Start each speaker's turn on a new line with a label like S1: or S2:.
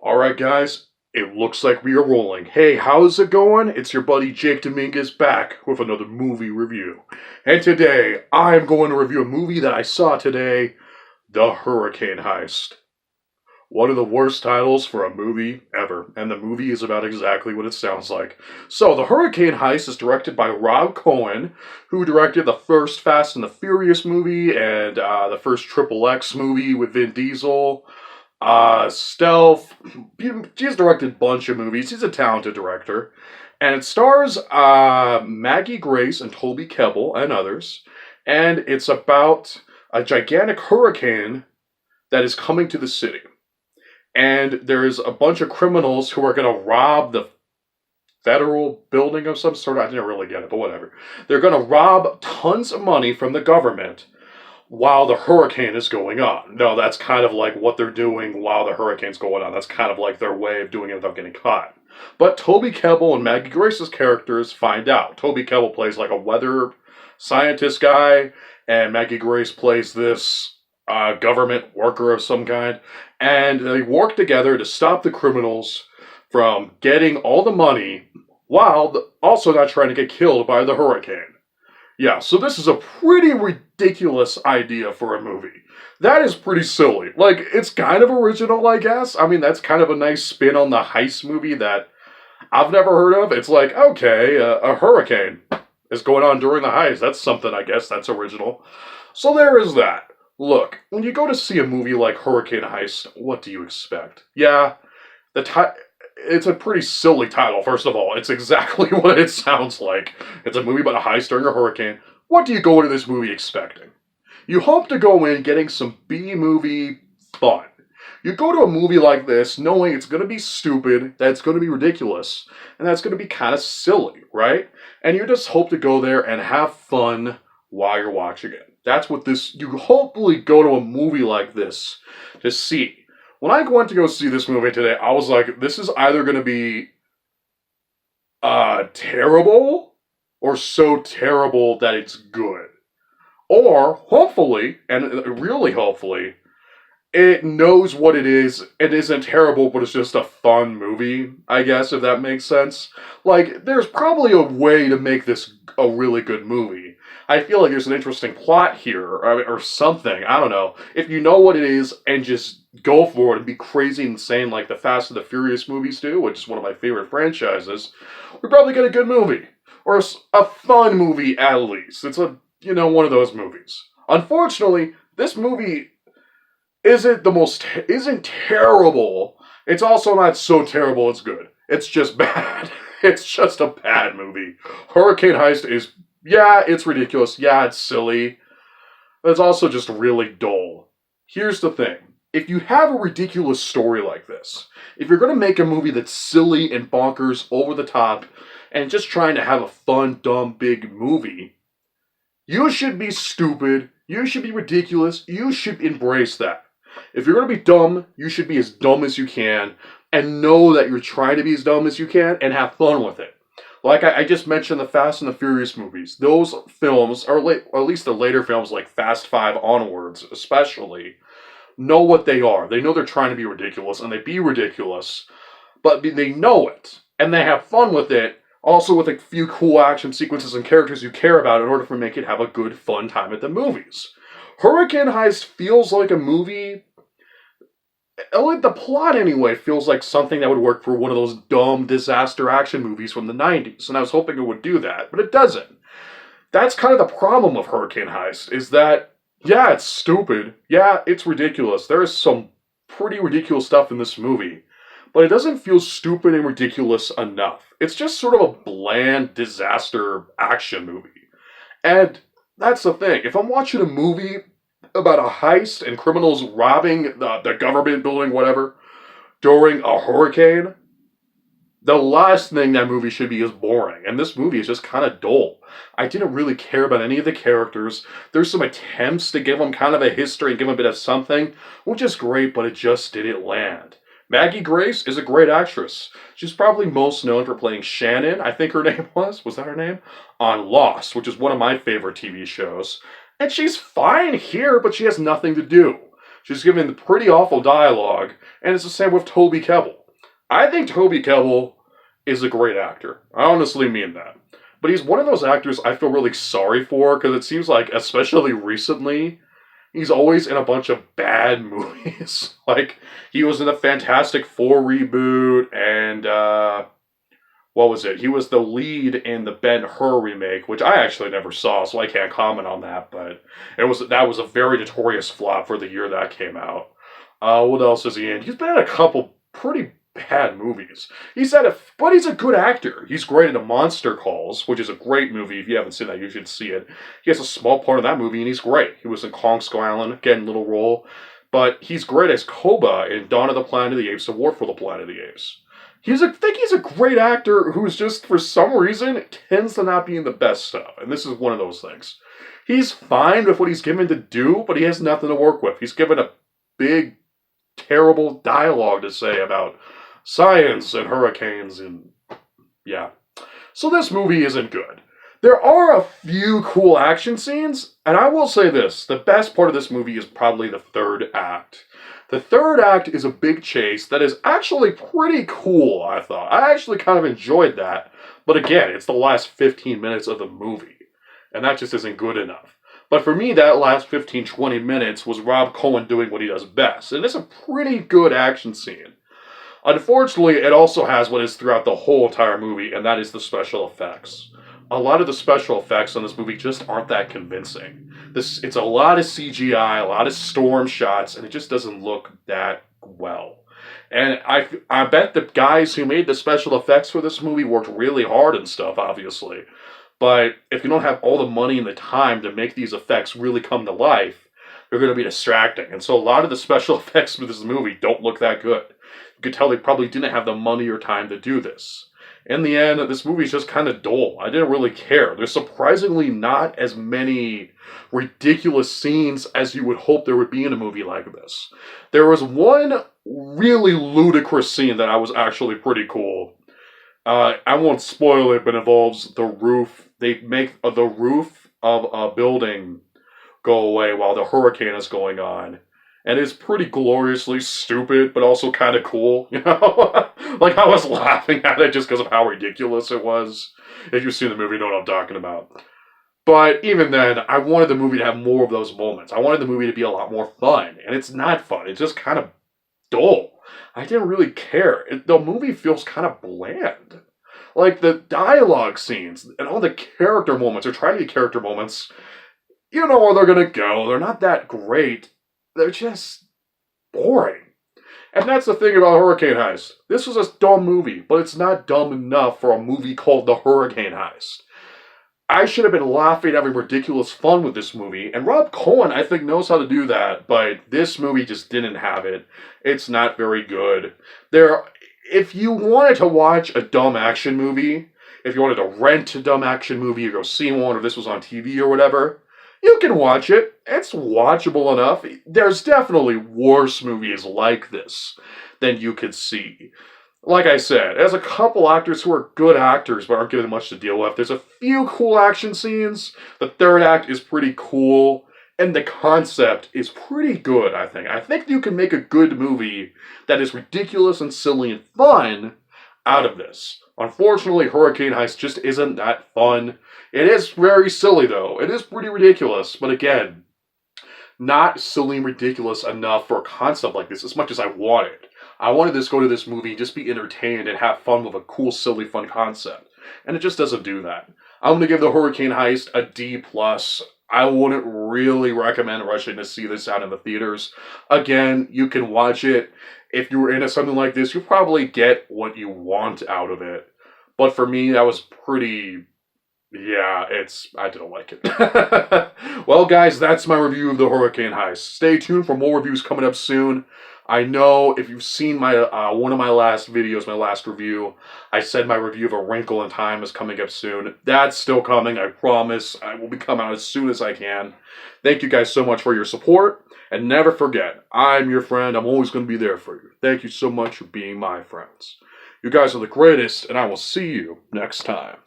S1: Alright, guys, it looks like we are rolling. Hey, how's it going? It's your buddy Jake Dominguez back with another movie review. And today, I'm going to review a movie that I saw today, The Hurricane Heist. One of the worst titles for a movie ever, and the movie is about exactly what it sounds like. So, The Hurricane Heist is directed by Cohen, who directed the first Fast and the Furious movie and the first Triple X movie with Vin Diesel. Stealth. He's directed a bunch of movies. He's a talented director. And it stars Maggie Grace and Toby Kebbell and others. And it's about a gigantic hurricane that is coming to the city. And there's a bunch of criminals who are going to rob the federal building of some sort. I didn't really get it, but whatever. They're going to rob tons of money from the government while the hurricane is going on. No, that's kind of like what they're doing while the hurricane's going on. That's kind of like their way of doing it without getting caught. But Toby Kebbell and Maggie Grace's characters find out. Toby Kebbell plays like a weather scientist guy, and Maggie Grace plays this government worker of some kind. And they work together to stop the criminals from getting all the money while also not trying to get killed by the hurricane. Yeah, so this is a pretty ridiculous idea for a movie. That is pretty silly. Like, it's kind of original, I guess. I mean, that's kind of a nice spin on the heist movie that I've never heard of. It's like, okay, a hurricane is going on during the heist. That's something, I guess, that's original. So there is that. Look, when you go to see a movie like Hurricane Heist, what do you expect? Yeah, it's a pretty silly title, first of all. It's exactly what it sounds like. It's a movie about a heist during a hurricane. What do you go into this movie expecting? You hope to go in getting some B-movie fun. You go to a movie like this knowing it's going to be stupid, that it's going to be ridiculous, and that's going to be kind of silly, right? And you just hope to go there and have fun while you're watching it. That's what you hopefully go to a movie like this to see. When I went to go see this movie today, I was like, this is either going to be terrible or so terrible that it's good. Or, hopefully, and really hopefully, it knows what it is. It isn't terrible, but it's just a fun movie, I guess, if that makes sense. Like, there's probably a way to make this a really good movie. I feel like there's an interesting plot here, or something, I don't know. If you know what it is, and just go for it and be crazy insane like the Fast and the Furious movies do, which is one of my favorite franchises, we probably get a good movie. Or a fun movie, at least. It's one of those movies. Unfortunately, this movie isn't terrible. It's also not so terrible it's good. It's just bad. It's just a bad movie. Hurricane Heist is, yeah, it's ridiculous. Yeah, it's silly. But it's also just really dull. Here's the thing. If you have a ridiculous story like this, if you're going to make a movie that's silly and bonkers, over the top, and just trying to have a fun, dumb, big movie, you should be stupid. You should be ridiculous. You should embrace that. If you're going to be dumb, you should be as dumb as you can, and know that you're trying to be as dumb as you can, and have fun with it. Like I just mentioned the Fast and the Furious movies. Those films, or at least the later films like Fast 5 onwards especially, know what they are. They know they're trying to be ridiculous, and they be ridiculous, but they know it, and they have fun with it, also with a few cool action sequences and characters you care about in order to make it have a good, fun time at the movies. Hurricane Heist feels like a movie, like the plot anyway, feels like something that would work for one of those dumb disaster action movies from the 90s, and I was hoping it would do that, but it doesn't. That's kind of the problem of Hurricane Heist, is that, yeah, it's stupid, yeah, it's ridiculous, there is some pretty ridiculous stuff in this movie, but it doesn't feel stupid and ridiculous enough. It's just sort of a bland disaster action movie. And that's the thing. If I'm watching a movie about a heist and criminals robbing the government building, whatever, during a hurricane, the last thing that movie should be is boring. And this movie is just kind of dull. I didn't really care about any of the characters. There's some attempts to give them kind of a history and give them a bit of something, which is great, but it just didn't land. Maggie Grace is a great actress. She's probably most known for playing Shannon, I think her name was that her name? On Lost, which is one of my favorite TV shows. And she's fine here, but she has nothing to do. She's given pretty awful dialogue, and it's the same with Toby Kebbell. I think Toby Kebbell is a great actor. I honestly mean that. But he's one of those actors I feel really sorry for, because it seems like, especially recently, he's always in a bunch of bad movies. Like, he was in the Fantastic Four reboot, and, what was it? He was the lead in the Ben-Hur remake, which I actually never saw, so I can't comment on that, but that was a very notorious flop for the year that came out. What else is he in? He's been in a couple pretty bad movies. But he's a good actor. He's great in Monster Calls, which is a great movie. If you haven't seen that, you should see it. He has a small part of that movie, and he's great. He was in Kong Skull Island, again, little role, but he's great as Koba in Dawn of the Planet of the Apes, A War for the Planet of the Apes. I think he's a great actor who's just, for some reason, tends to not be in the best stuff. And this is one of those things. He's fine with what he's given to do, but he has nothing to work with. He's given a big, terrible dialogue to say about science and hurricanes and, yeah. So this movie isn't good. There are a few cool action scenes, and I will say this. The best part of this movie is probably the third act. The third act is a big chase that is actually pretty cool, I thought. I actually kind of enjoyed that. But again, it's the last 15 minutes of the movie. And that just isn't good enough. But for me, that last 15, 20 minutes was Rob Cohen doing what he does best. And it's a pretty good action scene. Unfortunately, it also has what is throughout the whole entire movie, and that is the special effects. A lot of the special effects on this movie just aren't that convincing. It's a lot of CGI, a lot of storm shots, and it just doesn't look that well. And I bet the guys who made the special effects for this movie worked really hard and stuff, obviously. But if you don't have all the money and the time to make these effects really come to life, they're going to be distracting. And so a lot of the special effects for this movie don't look that good. You could tell they probably didn't have the money or time to do this. In the end, this movie's just kind of dull. I didn't really care. There's surprisingly not as many ridiculous scenes as you would hope there would be in a movie like this. There was one really ludicrous scene that I was actually pretty cool. I won't spoil it, but it involves the roof. They make the roof of a building go away while the hurricane is going on. And it's pretty gloriously stupid, but also kind of cool, you know? Like, I was laughing at it just because of how ridiculous it was. If you've seen the movie, you know what I'm talking about. But even then, I wanted the movie to have more of those moments. I wanted the movie to be a lot more fun. And it's not fun. It's just kind of dull. I didn't really care. The movie feels kind of bland. Like, the dialogue scenes and all the character moments, or trying to be character moments, you know where they're going to go. They're not that great. They're just boring. And that's the thing about Hurricane Heist. This was a dumb movie, but it's not dumb enough for a movie called The Hurricane Heist. I should have been laughing, having ridiculous fun with this movie, and Rob Cohen, I think, knows how to do that, but this movie just didn't have it. It's not very good. If you wanted to watch a dumb action movie, if you wanted to rent a dumb action movie or go see one, or this was on TV or whatever, you can watch it. It's watchable enough. There's definitely worse movies like this than you could see. Like I said, there's a couple actors who are good actors but aren't given much to deal with. There's a few cool action scenes. The third act is pretty cool. And the concept is pretty good, I think. I think you can make a good movie that is ridiculous and silly and fun out of this. Unfortunately, Hurricane Heist just isn't that fun. It is very silly, though. It is pretty ridiculous. But again, not silly and ridiculous enough for a concept like this as much as I wanted. I wanted to go to this movie, just be entertained, and have fun with a cool, silly, fun concept. And it just doesn't do that. I'm going to give the Hurricane Heist a D+. I wouldn't really recommend rushing to see this out in the theaters. Again, you can watch it. If you were into something like this, you'll probably get what you want out of it. But for me, that was pretty... yeah, I didn't like it. Well, guys, that's my review of the Hurricane Heist. Stay tuned for more reviews coming up soon. I know if you've seen my one of my last videos, my last review, I said my review of A Wrinkle in Time is coming up soon. That's still coming, I promise. I will be coming out as soon as I can. Thank you guys so much for your support. And never forget, I'm your friend. I'm always going to be there for you. Thank you so much for being my friends. You guys are the greatest, and I will see you next time.